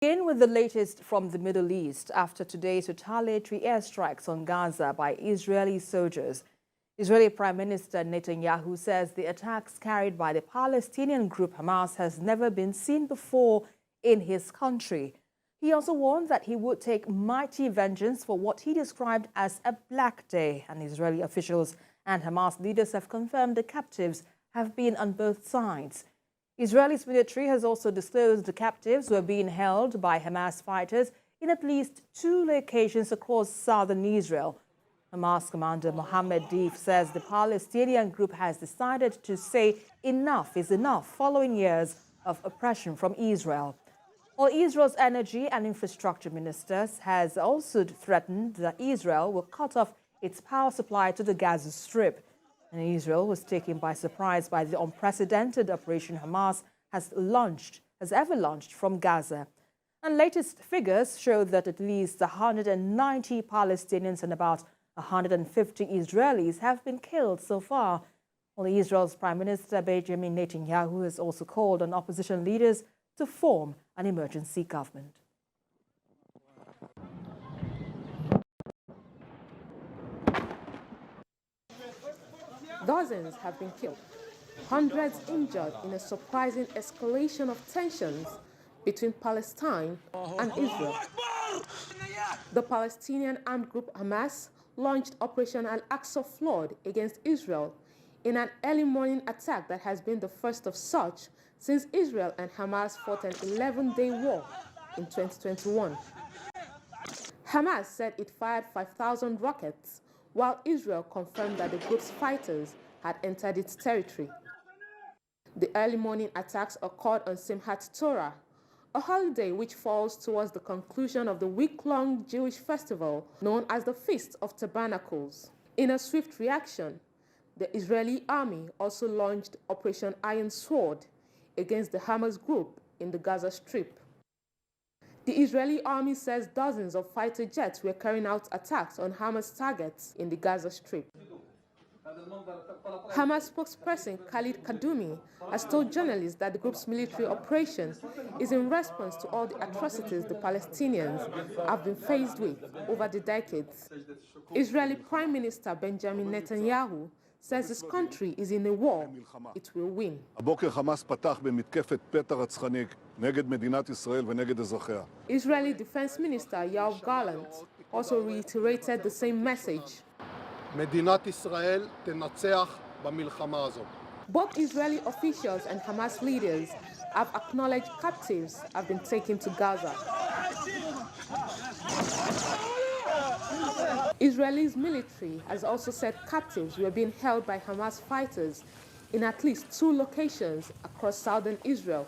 Begin with the latest from the Middle East after today's retaliatory airstrikes on Gaza by Israeli soldiers. Israeli Prime Minister Netanyahu says the attacks carried by the Palestinian group Hamas has never been seen before in his country. He also warned that he would take mighty vengeance for what he described as a black day, and Israeli officials and Hamas leaders have confirmed the captives have been on both sides. Israel's military has also disclosed the captives were being held by Hamas fighters in at least 2 locations across southern Israel. Hamas commander Mohammed Deif says the Palestinian group has decided to say enough is enough following years of oppression from Israel. While Israel's energy and infrastructure ministers has also threatened that Israel will cut off its power supply to the Gaza Strip. And Israel was taken by surprise by the unprecedented operation Hamas has ever launched from Gaza. And latest figures show that at least 190 Palestinians and about 150 Israelis have been killed so far. While Israel's Prime Minister Benjamin Netanyahu has also called on opposition leaders to form an emergency government. Dozens have been killed, hundreds injured in a surprising escalation of tensions between Palestine and Israel. The Palestinian armed group Hamas launched Operation Al-Aqsa Flood against Israel in an early morning attack that has been the first of such since Israel and Hamas fought an 11-day war in 2021. Hamas said it fired 5,000 rockets, while Israel confirmed that the group's fighters had entered its territory. The early morning attacks occurred on Simchat Torah, a holiday which falls towards the conclusion of the week-long Jewish festival known as the Feast of Tabernacles. In a swift reaction, the Israeli army also launched Operation Iron Sword against the Hamas group in the Gaza Strip. The Israeli army says dozens of fighter jets were carrying out attacks on Hamas targets in the Gaza Strip. Hamas spokesperson Khalid Kadumi has told journalists that the group's military operation is in response to all the atrocities the Palestinians have been faced with over the decades. Israeli Prime Minister Benjamin Netanyahu says his country is in a war it will win. Israeli Defense Minister Yoav Gallant also reiterated the same message. Both Israeli officials and Hamas leaders have acknowledged captives have been taken to Gaza. Israel's military has also said captives were being held by Hamas fighters in at least 2 locations across southern Israel.